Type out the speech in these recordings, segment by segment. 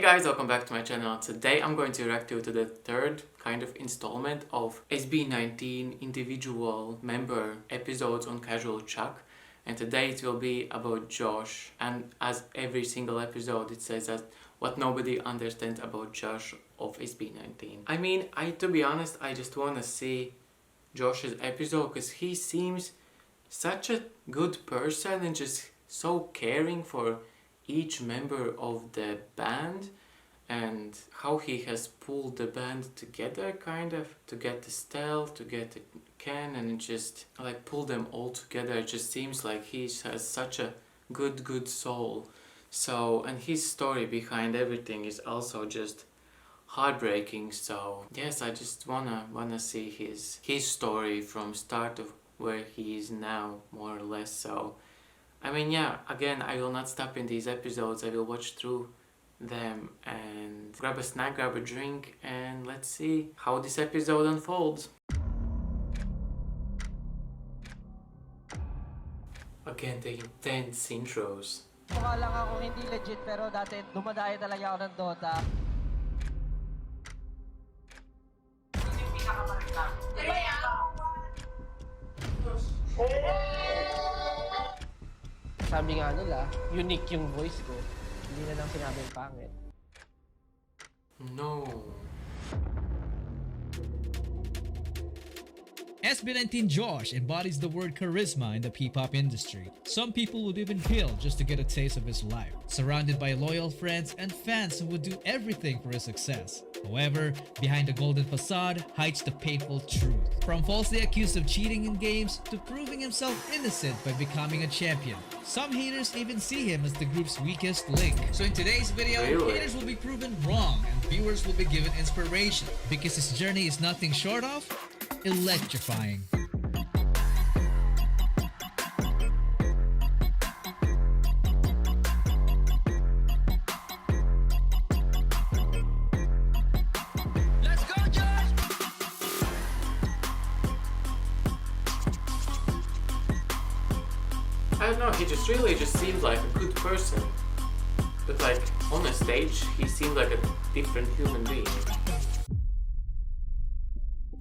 guys, welcome back to my channel. Today I'm going to react to the third kind of installment of SB19 individual member episodes on Casual Chuck. And today it will be about Josh. And as every single episode it says that what nobody understands about Josh of SB19. I mean, to be honest, I just want to see Josh's episode because he seems such a good person and just so caring for each member of the band and how he has pulled the band together kind of to get the Stell, to get the Ken, and just like pull them all together. It just seems like he has such a good soul. So, and his story behind everything is also just heartbreaking. So yes, I just wanna see his story from start of where he is now, more or less. So I mean, yeah, again, I will not stop in these episodes. I will watch through them and grab a snack, grab a drink, and let's see how this episode unfolds. Again, the intense intros. Mukha lang ako hindi legit pero dati dumadayo talaga ako ng Dota. Yung pinakamaragdag. Sabi nga nila, unique yung voice ko. Hindi na lang sinabing pangit. No. SB19 Josh embodies the word charisma in the P-pop industry. Some people would even kill just to get a taste of his life, surrounded by loyal friends and fans who would do everything for his success. However, behind the golden facade hides the painful truth. From falsely accused of cheating in games to proving himself innocent by becoming a champion. Some haters even see him as the group's weakest link. So in today's video, haters will be proven wrong and viewers will be given inspiration because his journey is nothing short of electrifying. Let's go, Josh! I don't know, he just really seems like a good person. But like, on a stage, he seems like a different human being.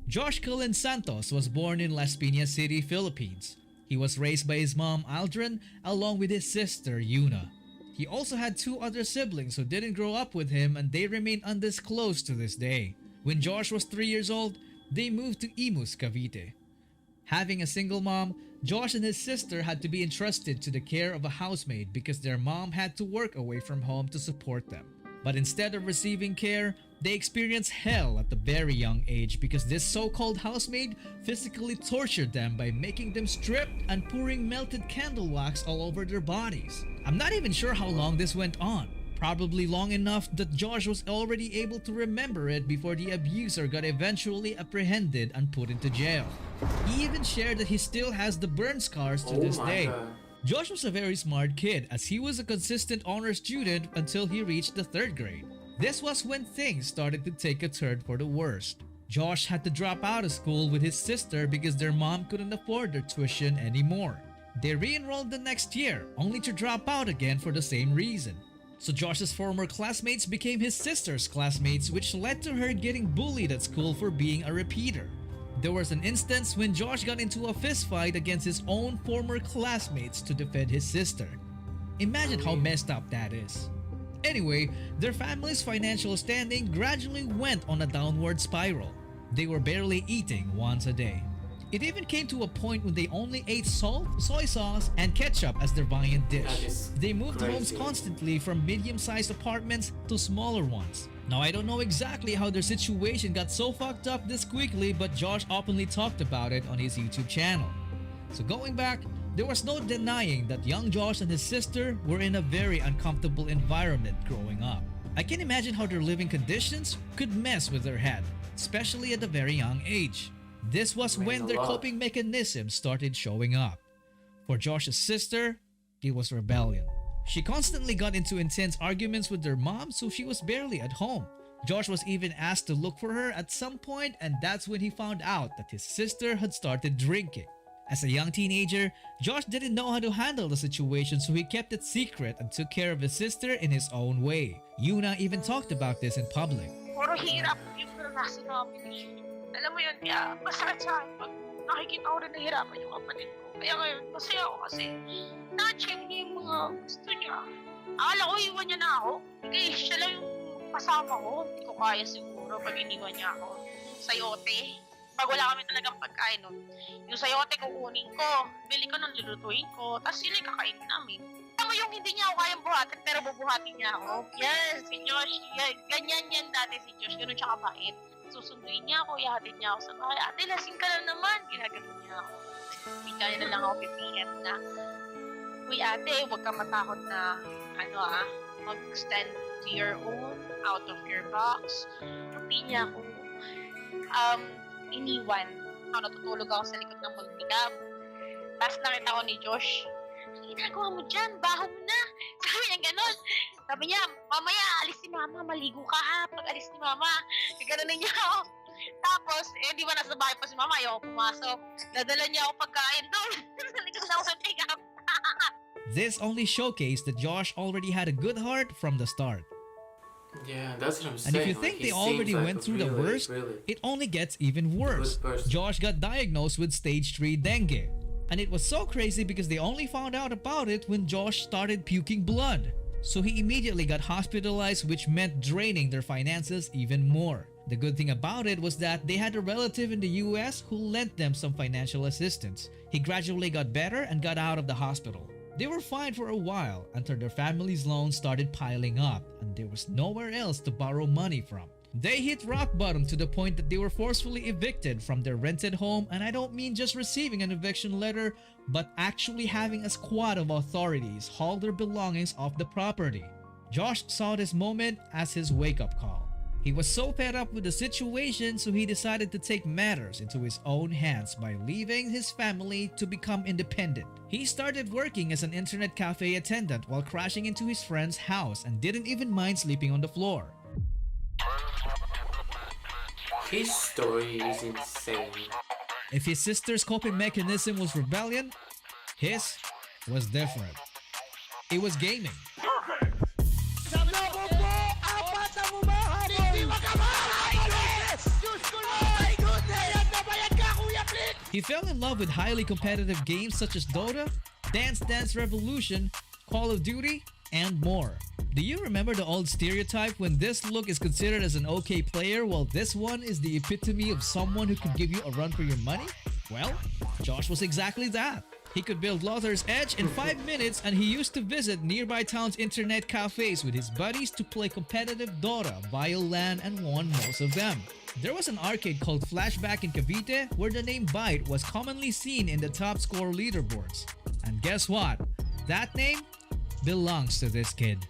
Josh Cullen Santos was born in Las Piñas City, Philippines. He was raised by his mom Aldrin along with his sister Yuna. He also had two other siblings who didn't grow up with him and they remain undisclosed to this day. When Josh was 3 years old, they moved to Imus, Cavite. Having a single mom, Josh and his sister had to be entrusted to the care of a housemaid because their mom had to work away from home to support them. But instead of receiving care, they experienced hell at a very young age because this so-called housemaid physically tortured them by making them strip and pouring melted candle wax all over their bodies. I'm not even sure how long this went on. Probably long enough that Josh was already able to remember it before the abuser got eventually apprehended and put into jail. He even shared that he still has the burn scars to this day. God. Josh was a very smart kid as he was a consistent honor student until he reached the 3rd grade. This was when things started to take a turn for the worst. Josh had to drop out of school with his sister because their mom couldn't afford their tuition anymore. They re-enrolled the next year, only to drop out again for the same reason. So Josh's former classmates became his sister's classmates, which led to her getting bullied at school for being a repeater. There was an instance when Josh got into a fist fight against his own former classmates to defend his sister. Imagine how messed up that is. Anyway, their family's financial standing gradually went on a downward spiral. They were barely eating once a day. It even came to a point when they only ate salt, soy sauce, and ketchup as their viand dish. They moved homes constantly from medium-sized apartments to smaller ones. Now I don't know exactly how their situation got so fucked up this quickly, but Josh openly talked about it on his YouTube channel. So going back, there was no denying that young Josh and his sister were in a very uncomfortable environment growing up. I can imagine how their living conditions could mess with their head, especially at a very young age. This was when their coping mechanisms started showing up. For Josh's sister, it was rebellion. She constantly got into intense arguments with their mom, so she was barely at home. Josh was even asked to look for her at some point, and that's when he found out that his sister had started drinking. As a young teenager, Josh didn't know how to handle the situation, so he kept it secret and took care of his sister in his own way. Yuna even talked about this in public. Puro hirap yung naranasan namin eh. Alam mo yun, kaya masakit sa akin pag nakikita ko rin nahirapan yung kapatid ko. Kaya ngayon, masaya ako kasi na-achieve niya yung mga gusto niya. Akala ko iwan niya na ako. Kasi siya lang yung kasama ko. Hindi ko kaya siguro pag iniwan niya ako. Sayote. Pag wala kami talagang pagkain nun, yung sayote kukunin ko, bili ko nung lulutuin ko, tapos yun yung kakainin namin. Alam mo yung hindi niya ako kayang buhatin, pero bubuhatin niya ako. Yes, si Josh, ganyan yan dati si Josh, ganun siya kabait. Susunduin niya ako, ihatid niya ako sa bahay. Ate, lasing ka lang naman, ginaganon niya ako. Bigla niya na lang ako PPM na, uy ate, huwag kang matakot na, mag-stand to your own, out of your box. Hindi niya ako, iniwan. Natutulog ako sa likod ng multicam. Tapos nakita ko ni Josh, ang ginagawa mo dyan? Baho mo na. Sabi niya gano'n. Sabi niya, mamaya, alis si mama, maligo ka ha. Pag alis ni mama, gano'n niya ako. Tapos, di ba nasa bahay pa si mama, ayaw pumasok. Nadala niya ako pagkain doon. Nalikod na ako sa take-up. This only showcased that Josh already had a good heart from the start. Yeah, that's what I'm And saying. if you think he they already seems went like through the worst, really it only gets even worse. good person. Josh got diagnosed with stage 3 dengue. And it was so crazy because they only found out about it when Josh started puking blood. So he immediately got hospitalized, which meant draining their finances even more. The good thing about it was that they had a relative in the US who lent them some financial assistance. He gradually got better and got out of the hospital. They were fine for a while until their family's loans started piling up and there was nowhere else to borrow money from. They hit rock bottom to the point that they were forcefully evicted from their rented home, and I don't mean just receiving an eviction letter, but actually having a squad of authorities haul their belongings off the property. Josh saw this moment as his wake-up call. He was so fed up with the situation, so he decided to take matters into his own hands by leaving his family to become independent. He started working as an internet cafe attendant while crashing into his friend's house and didn't even mind sleeping on the floor. His story is insane. If his sister's coping mechanism was rebellion, his was different. It was gaming. He fell in love with highly competitive games such as Dota, Dance Dance Revolution, Call of Duty, and more. Do you remember the old stereotype when this look is considered as an okay player while this one is the epitome of someone who could give you a run for your money? Well, Josh was exactly that. He could build Lothar's Edge in 5 minutes, and he used to visit nearby towns' internet cafes with his buddies to play competitive Dota via LAN and won most of them. There was an arcade called Flashback in Cavite where the name Byte was commonly seen in the top score leaderboards. And guess what? That name belongs to this kid.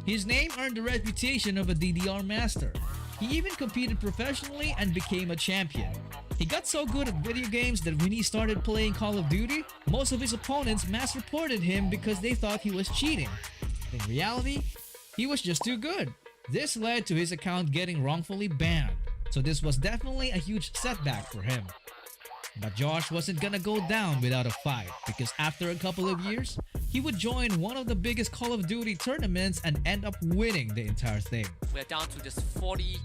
His name earned the reputation of a DDR master. He even competed professionally and became a champion. He got so good at video games that when he started playing Call of Duty, most of his opponents mass reported him because they thought he was cheating. In reality, he was just too good. This led to his account getting wrongfully banned. So this was definitely a huge setback for him. But Josh wasn't gonna go down without a fight, because after a couple of years, he would join one of the biggest Call of Duty tournaments and end up winning the entire thing. We're down to just 40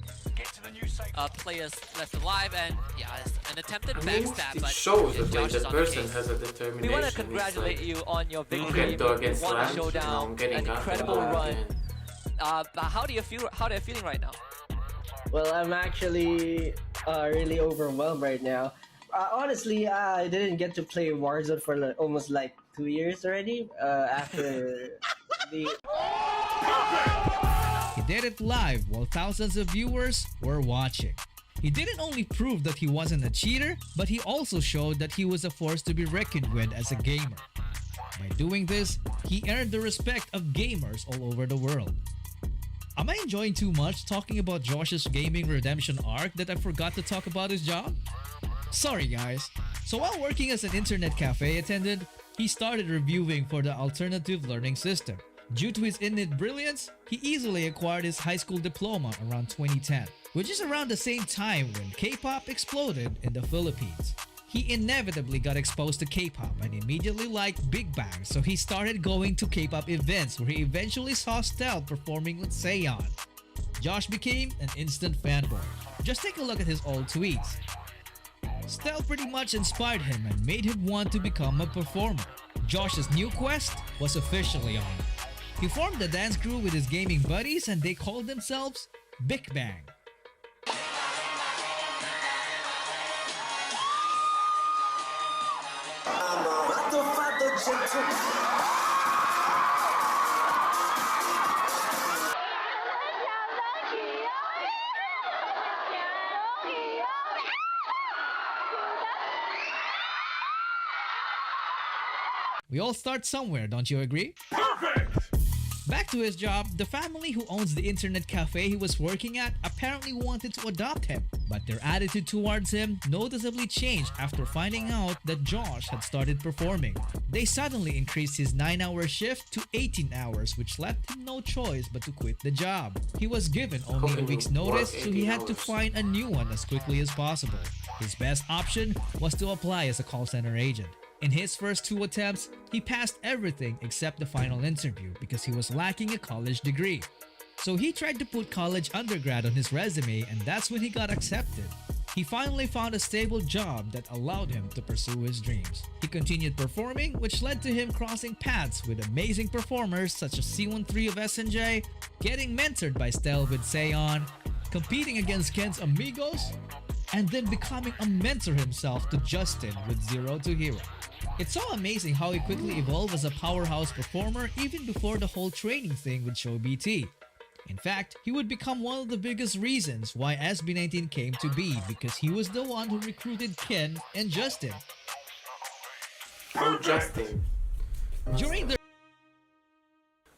players left alive, and yeah, it's an attempted backstab, It but shows yeah, that Josh is the on the person case. has a determination. We want to It's congratulate like, you on your you victory. get dog against You won a land, showdown, getting an up incredible and run. again. But how do you feel? How are you feeling right now? Well, I'm actually really overwhelmed right now. Honestly, I didn't get to play Warzone for almost 2 years already. After the He did it live while thousands of viewers were watching. He didn't only prove that he wasn't a cheater, but he also showed that he was a force to be reckoned with as a gamer. By doing this, he earned the respect of gamers all over the world. Am I enjoying too much talking about Josh's gaming redemption arc that I forgot to talk about his job? Sorry guys. So while working as an internet cafe attendant, he started reviewing for the alternative learning system. Due to his innate brilliance, he easily acquired his high school diploma around 2010, which is around the same time when K-pop exploded in the Philippines. He He inevitably got exposed to K-pop and immediately liked Big Bang, so he started going to K-pop events where he eventually saw Stell performing with Seon. Josh became an instant fanboy. Just take a look at his old tweets. Stell pretty much inspired him and made him want to become a performer. Josh's new quest was officially on. He formed a dance crew with his gaming buddies and they called themselves Big Bang. We all start somewhere, don't you agree? Perfect! Back to his job, the family who owns the internet cafe he was working at apparently wanted to adopt him, but their attitude towards him noticeably changed after finding out that Josh had started performing. They suddenly increased his 9-hour shift to 18 hours, which left him no choice but to quit the job. He was given only a week's notice, so he had to find a new one as quickly as possible. His best option was to apply as a call center agent. In his first 2 attempts, he passed everything except the final interview because he was lacking a college degree. So he tried to put college undergrad on his resume and that's when he got accepted. He finally found a stable job that allowed him to pursue his dreams. He continued performing, which led to him crossing paths with amazing performers such as C13 of SNJ, getting mentored by Stell with Seon, competing against Ken's Amigos, and then becoming a mentor himself to Justin with Zero to Hero. It's so amazing how he quickly evolved as a powerhouse performer even before the whole training thing with Show BT. In fact, he would become one of the biggest reasons why SB19 came to be because he was the one who recruited Ken and Justin. Oh, Justin. During the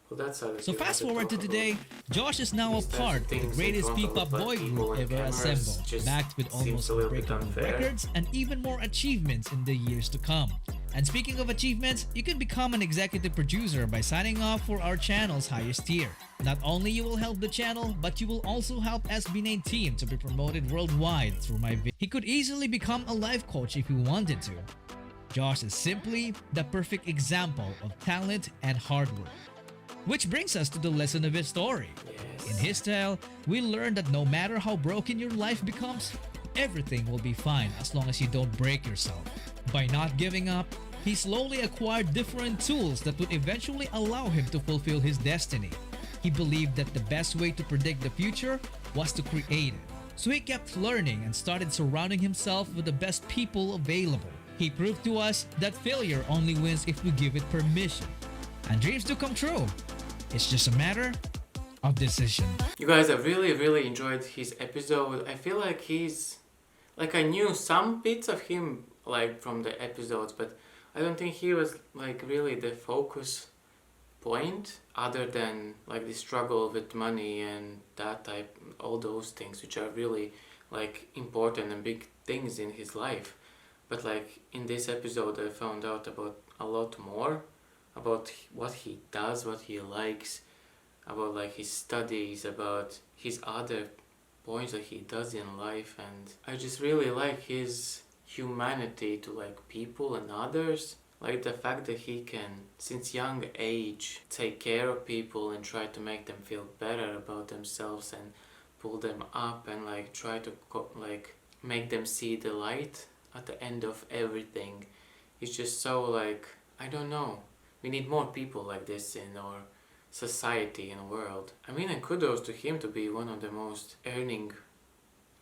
Well, So fast forward to today, Josh is now a part of the greatest P-pop boy group ever assembled, backed with almost unbreakable records and even more achievements in the years to come. And speaking of achievements, you can become an executive producer by signing up for our channel's highest tier. Not only you will help the channel, but you will also help SB19 to be promoted worldwide through my video. He could easily become a life coach if he wanted to. Josh is simply the perfect example of talent and hard work. Which brings us to the lesson of his story. Yes. In his tale, we learn that no matter how broken your life becomes, everything will be fine as long as you don't break yourself. By not giving up, he slowly acquired different tools that would eventually allow him to fulfill his destiny. He believed that the best way to predict the future was to create it. So he kept learning and started surrounding himself with the best people available. He proved to us that failure only wins if we give it permission. And dreams do come true. It's just a matter of decision. You guys, I really enjoyed his episode. I feel like I knew some bits of him like from the episodes, but I don't think he was like really the focus point other than like the struggle with money and that type, all those things which are really like important and big things in his life. But like in this episode I found out about a lot more about what he does, what he likes, about like his studies, about his other points that he does in life, and I just really like his humanity to like people and others. Like the fact that he can, since young age, take care of people and try to make them feel better about themselves and pull them up and like try to like make them see the light at the end of everything. It's just so like, I don't know. We need more people like this in our society and world. I mean, and kudos to him to be one of the most earning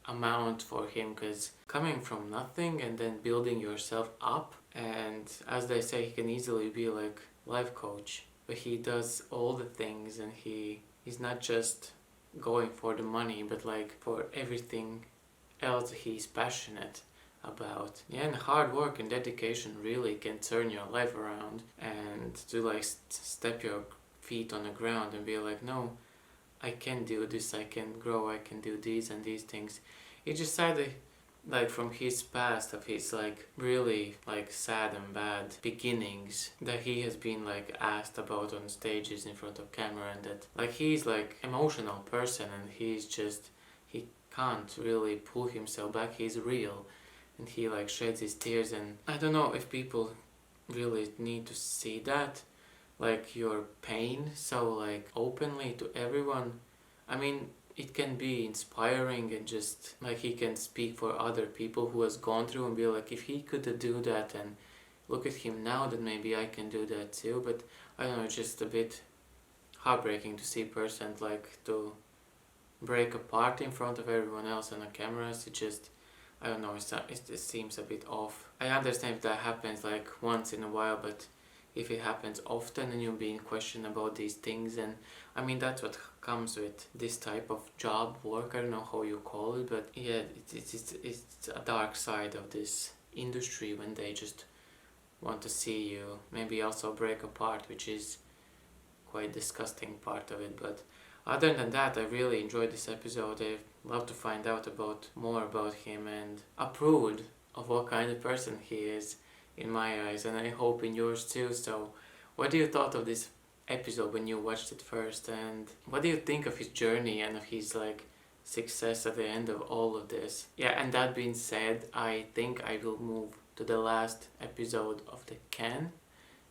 amount for him, because coming from nothing and then building yourself up, and as they say, he can easily be like life coach, but he does all the things and he's not just going for the money, but like for everything else he's passionate about. Yeah, and hard work and dedication really can turn your life around, and to like step your feet on the ground and be like, no, I can do this, I can grow, I can do these and these things. He just said like from his past of his like really like sad and bad beginnings that he has been like asked about on stages in front of camera, and that like he's like emotional person and he can't really pull himself back. He's real, and he like sheds his tears, and I don't know if people really need to see that, like your pain so like openly to everyone. I mean, it can be inspiring, and just like he can speak for other people who has gone through and be like, if he could do that and look at him now, then maybe I can do that too. But I don't know, it's just a bit heartbreaking to see a person like to break apart in front of everyone else on the cameras. It just, I don't know, it seems a bit off. I understand if that happens like once in a while, but if it happens often and you're being questioned about these things, and I mean that's what comes with this type of job work. I don't know how you call it, but yeah, it's a dark side of this industry when they just want to see you maybe also break apart, which is quite disgusting part of it. But other than that, I really enjoyed this episode. I'd love to find out more about him, and approved of what kind of person he is in my eyes, and I hope in yours too. So what do you thought of this episode when you watched it first, and what do you think of his journey and of his like success at the end of all of this? Yeah, and that being said, I think I will move to the last episode of the can,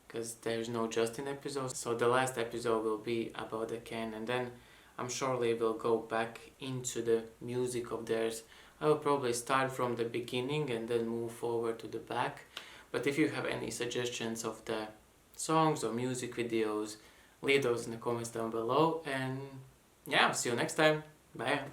because there's no Justin episode, so the last episode will be about the can, and then I'm surely will go back into the music of theirs. I will probably start from the beginning and then move forward to the back. But if you have any suggestions of the songs or music videos, leave those in the comments down below. And yeah, see you next time. Bye.